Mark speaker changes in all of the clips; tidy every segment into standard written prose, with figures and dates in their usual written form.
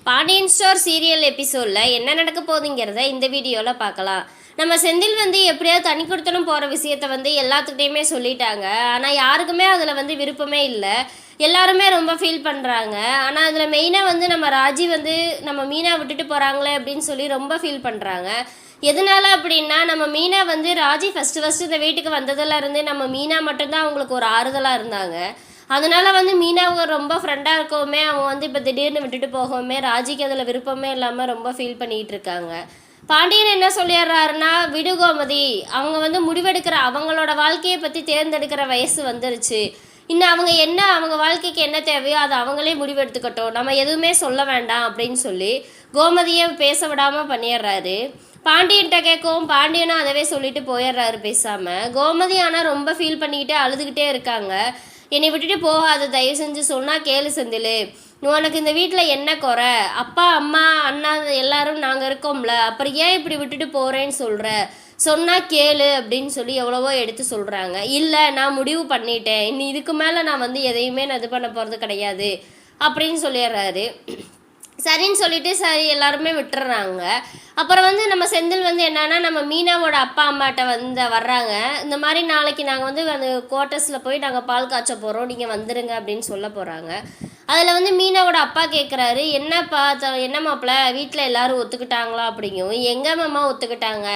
Speaker 1: Pandian store serial எபிசோடில் என்ன நடக்க போகுதுங்கிறத இந்த வீடியோவில் பார்க்கலாம். நம்ம செந்தில் எப்படியாவது தனி கொடுத்தனும் போகிற விஷயத்த எல்லாத்துக்கிட்டையுமே சொல்லிட்டாங்க. ஆனால் யாருக்குமே அதில் விருப்பமே இல்லை. எல்லாருமே ரொம்ப ஃபீல் பண்ணுறாங்க. ஆனால் அதில் மெயினாக நம்ம ராஜி நம்ம மீனா விட்டுட்டு போகிறாங்களே அப்படின்னு சொல்லி ரொம்ப ஃபீல் பண்ணுறாங்க. எதனால அப்படின்னா நம்ம மீனா ராஜி ஃபஸ்ட்டு இந்த வீட்டுக்கு வந்ததுலேருந்து நம்ம மீனா மட்டும்தான் அவங்களுக்கு ஒரு ஆறுதலாக இருந்தாங்க. அதனால் மீனாவை ரொம்ப ஃப்ரெண்டாக இருக்கவுமே அவங்க இப்போ திடீர்னு விட்டுட்டு போகவுமே ராஜிக்கு அதில் விருப்பமே இல்லாமல் ரொம்ப ஃபீல் பண்ணிகிட்டு இருக்காங்க. பாண்டியன் என்ன சொல்லிடுறாருன்னா, விடு கோமதி, அவங்க முடிவெடுக்கிற அவங்களோட வாழ்க்கையை பற்றி தேர்ந்தெடுக்கிற வயசு வந்துருச்சு. இன்னும் அவங்க வாழ்க்கைக்கு என்ன தேவையோ அதை அவங்களே முடிவெடுத்துக்கட்டும், நம்ம எதுவுமே சொல்ல வேண்டாம் அப்படின்னு சொல்லி கோமதியை பேச விடாமல் பண்ணிடுறாரு. பாண்டியன்கிட்ட கேட்கவும் பாண்டியனும் அதவே சொல்லிட்டு போயிடுறாரு பேசாமல். கோமதி ஆனால் ரொம்ப ஃபீல் பண்ணிக்கிட்டே அழுதுகிட்டே இருக்காங்க. என்னை விட்டுட்டு போகாது, தயவு செஞ்சு சொன்னால் கேளு செந்தில், உனக்கு இந்த வீட்டில் என்ன குறை? அப்பா அம்மா அண்ணா எல்லாரும் நாங்கள் இருக்கோம்ல, அப்புறம் ஏன் இப்படி விட்டுட்டு போகிறேன்னு சொல்கிற? சொன்னால் கேளு அப்படின்னு சொல்லி எவ்வளவோ எடுத்து சொல்கிறாங்க. இல்லை, நான் முடிவு பண்ணிட்டேன், இனி இதுக்கு மேலே நான் எதையுமே நான் இது பண்ண போகிறது கிடையாது அப்படின்னு சொல்லிடுறாரு. சரின்னு சொல்லிட்டு சரி எல்லாருமே விட்டுறாங்க. அப்புறம் நம்ம செந்தில் என்னன்னா நம்ம மீனாவோட அப்பா அம்மாட்ட வர்றாங்க. இந்த மாதிரி நாளைக்கு நாங்கள் அந்த குவார்ட்டர்ஸில் போய் நாங்கள் பால் காய்ச்ச போகிறோம், நீங்கள் வந்துடுங்க அப்படின்னு சொல்ல போகிறாங்க. அதில் மீனாவோட அப்பா கேட்குறாரு, என்னப்பா என்ன மாப்பிள்ள வீட்டில் எல்லாரும் ஒத்துக்கிட்டாங்களா அப்படிங்கவும், எங்கே மாமா ஒத்துக்கிட்டாங்க,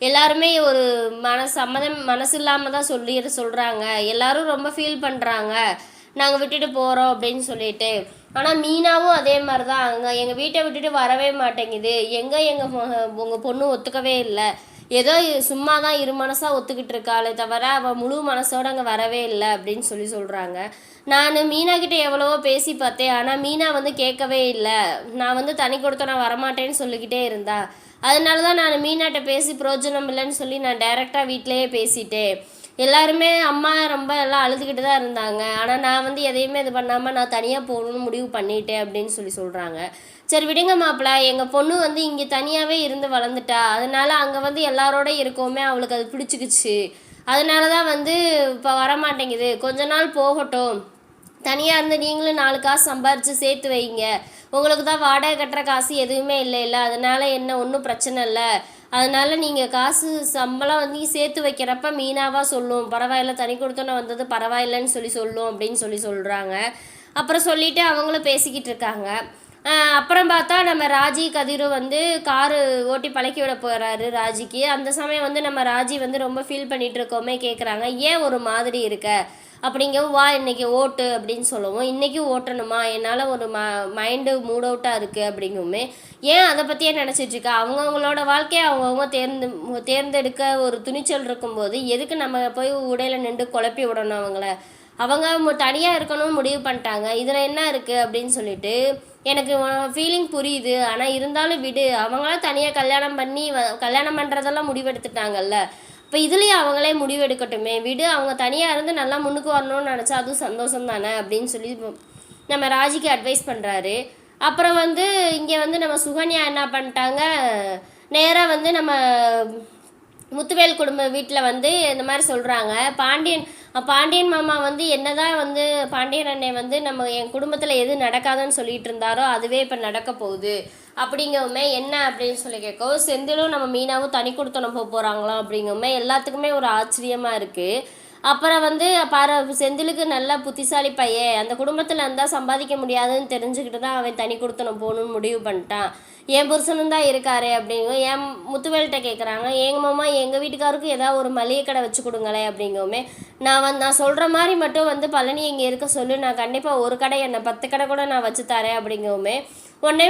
Speaker 1: எல்லாருமே ஒரு மனசு இல்லாமல் தான் சொல்கிறாங்க, எல்லாரும் ரொம்ப ஃபீல் பண்ணுறாங்க நாங்கள் விட்டுட்டு போகிறோம் அப்படின்னு சொல்லிட்டு. ஆனால் மீனாவும் அதே மாதிரி தான், எங்கள் வீட்டை விட்டுட்டு வரவே மாட்டேங்குது, உங்கள் பொண்ணு ஒத்துக்கவே இல்லை, ஏதோ சும்மா தான் இரு மனசாக ஒத்துக்கிட்டு இருக்காளே தவிர அவள் முழு மனசோடு அங்கே வரவே இல்லை அப்படின்னு சொல்கிறாங்க. நான் மீனாக்கிட்ட எவ்வளவோ பேசி பார்த்தேன், ஆனால் மீனா கேட்கவே இல்லை. நான் தனி கொடுத்த நான் வரமாட்டேன்னு சொல்லிக்கிட்டே இருந்தா. அதனால தான் நான் மீனாட்ட பேசி பிரயோஜனம் இல்லைன்னு சொல்லி நான் டைரெக்டாக வீட்டிலையே பேசிட்டேன். எல்லாருமே அம்மா ரொம்ப எல்லாம் அழுதுகிட்டு தான் இருந்தாங்க. ஆனால் நான் எதையுமே இது பண்ணாமல் நான் தனியாக போகணுன்னு முடிவு பண்ணிட்டேன் அப்படின்னு சொல்கிறாங்க. சரி விடுங்க மாப்பிள்ள, எங்கள் பொண்ணு இங்கே தனியாகவே இருந்து வளர்ந்துட்டா, அதனால் அங்கே எல்லாரோட இருக்கவுமே அவளுக்கு அது பிடிச்சிக்கிச்சு, அதனால தான் இப்போ வரமாட்டேங்குது, கொஞ்ச நாள் போகட்டும், தனியாக இருந்து நீங்களும் 4 காசு சம்பாரித்து சேர்த்து வைங்க, உங்களுக்கு தான் வாடகை கட்டுற காசு எதுவுமே இல்லை, அதனால் என்ன ஒன்றும் பிரச்சனை இல்லை, அதனால் நீங்கள் காசு சம்பளம் சேர்த்து வைக்கிறப்ப மீனாவாக சொல்லும், பரவாயில்ல தனி கொடுத்தோன்னே வந்தது பரவாயில்லன்னு சொல்லும் அப்படின்னு சொல்கிறாங்க. அப்புறம் சொல்லிவிட்டு அவங்களும் பேசிக்கிட்டு இருக்காங்க. அப்புறம் பார்த்தா நம்ம ராஜி கதிரும் காரு ஓட்டி பழக்கி விட போகிறாரு ராஜிக்கு. அந்த சமயம் நம்ம ராஜி ரொம்ப ஃபீல் பண்ணிகிட்டு இருக்கோமே கேட்குறாங்க, ஏன் ஒரு மாதிரி இருக்க அப்படிங்கவும், வா இன்றைக்கி ஓட்டு அப்படின்னு சொல்லவும், இன்றைக்கும் ஓட்டணுமா, என்னால் ஒரு மைண்டு மூட் அவுட்டாக இருக்குது அப்படிங்குமே, ஏன் அதை பற்றியே நினச்சிட்ருக்கா, அவங்கவுங்களோட வாழ்க்கையை அவங்கவுங்க தேர்ந்தெடுக்க ஒரு துணிச்சல் இருக்கும்போது எதுக்கு நம்ம போய் உடையில் நின்று குழப்பி விடணும் அவங்க தனியாக இருக்கணும்னு முடிவு பண்ணிட்டாங்க, இதில் என்ன இருக்குது அப்படின்னு சொல்லிட்டு, எனக்கு ஃபீலிங் புரியுது, ஆனால் இருந்தாலும் விடு, அவங்களாம் தனியாக கல்யாணம் பண்ணுறதெல்லாம் முடிவெடுத்துட்டாங்கல்ல, இப்போ இதுலேயும் அவங்களே முடிவெடுக்கட்டுமே, விடு, அவங்க தனியாக இருந்து நல்லா முன்னுக்கு வரணும்னு நினச்சா அதுவும் சந்தோஷம் தானே அப்படின்னு சொல்லி நம்ம ராஜிக்கு அட்வைஸ் பண்ணுறாரு. அப்புறம் இங்கே நம்ம சுகன்யா என்ன பண்ணிட்டாங்க, நேராக நம்ம முத்துவேல் குடும்ப வீட்டில் இந்த மாதிரி சொல்கிறாங்க. பாண்டியன் மாமா என்னதான் பாண்டியன் அண்ணே நம்ம என் குடும்பத்தில் எது நடக்காதுன்னு சொல்லிட்டு இருந்தாரோ அதுவே இப்போ நடக்க போகுது அப்படிங்கவுமே, என்ன அப்படின்னு சொல்லி கேட்கவும், செந்திலும் நம்ம மீனாவும் தனி கொடுத்தனம் போகிறாங்களாம் அப்படிங்கவுமே எல்லாத்துக்குமே ஒரு ஆச்சரியமாக இருக்குது. அப்புறம் செந்திலுக்கு நல்ல புத்திசாலி பையன், அந்த குடும்பத்தில் இருந்தால் சம்பாதிக்க முடியாதுன்னு தெரிஞ்சுக்கிட்டு தான் அவன் தனி கொடுத்தனம் போகணுன்னு முடிவு பண்ணிட்டான், என் புருஷனும் தான் இருக்காரு அப்படிங்கும். என் முத்துவேல்கிட்ட கேட்குறாங்க, எங்கள் மாமா எங்கள் வீட்டுக்காருக்கு ஏதாவது ஒரு மளிகை கடை வச்சு கொடுங்களே அப்படிங்கவுமே, நான் சொல்கிற மாதிரி மட்டும் பழனி இங்கே இருக்க சொல்லு, நான் கண்டிப்பாக ஒரு கடை என்ன 10 கடை கூட நான் வச்சு தரேன் அப்படிங்கவுமே, உடனே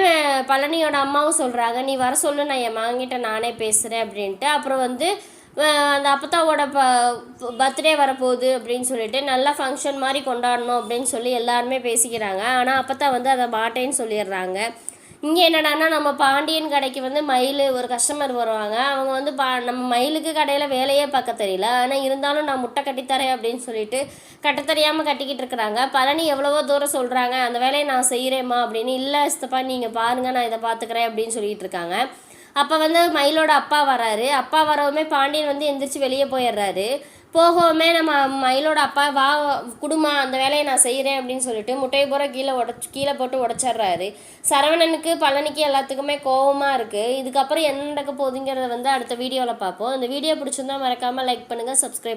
Speaker 1: பழனியோட அம்மாவும் சொல்கிறாங்க, நீ வர சொல்லு, நான் என் மகன்கிட்ட நானே பேசுகிறேன் அப்படின்ட்டு. அப்புறம் அந்த அப்பத்தாவோட பர்த்டே வரப்போகுது அப்படின்னு சொல்லிட்டு நல்லா ஃபங்க்ஷன் மாதிரி கொண்டாடணும் அப்படின்னு சொல்லி எல்லாருமே பேசிக்கிறாங்க. ஆனால் அப்பத்தா அதை மாட்டேன்னு சொல்லிடுறாங்க. இங்கே என்னடான்னா நம்ம பாண்டியன் கடைக்கு மயில் ஒரு கஸ்டமர் வருவாங்க, அவங்க நம்ம மயிலுக்கு கடையில் வேலையே பார்க்க தெரியல, ஆனால் இருந்தாலும் நான் முட்டை கட்டித்தரேன் அப்படின்னு சொல்லிட்டு கட்டத்தெரியாமல் கட்டிக்கிட்டு இருக்கிறாங்க. பழனி எவ்வளவோ தூரம் சொல்கிறாங்க, அந்த வேலையை நான் செய்கிறேம்மா அப்படின்னு, இல்லை சித்தப்பா நீங்கள் பாருங்கள் நான் இதை பார்த்துக்கிறேன் அப்படின்னு சொல்லிகிட்டு இருக்காங்க. அப்போ மயிலோட அப்பா வராரு. அப்பா வரவுமே பாண்டியன் எந்திரிச்சு வெளியே போயிடுறாரு. போகவுமே நம்ம மயிலோட அப்பா வா குடுமா அந்த வேலையை நான் செய்கிறேன் அப்படின்னு சொல்லிட்டு முட்டையை பூரா கீழே போட்டு உடச்சிட்றாரு. சரவணனுக்கு பழனிக்கு எல்லாத்துக்குமே கோவமாக இருக்குது. இதுக்கப்புறம் என்ன நடக்க போகுதுங்கிறத வந்து அடுத்த வீடியோவில் பார்ப்போம். இந்த வீடியோ பிடிச்சிருந்தா மறக்காமல் லைக் பண்ணுங்கள், சப்ஸ்கிரைப்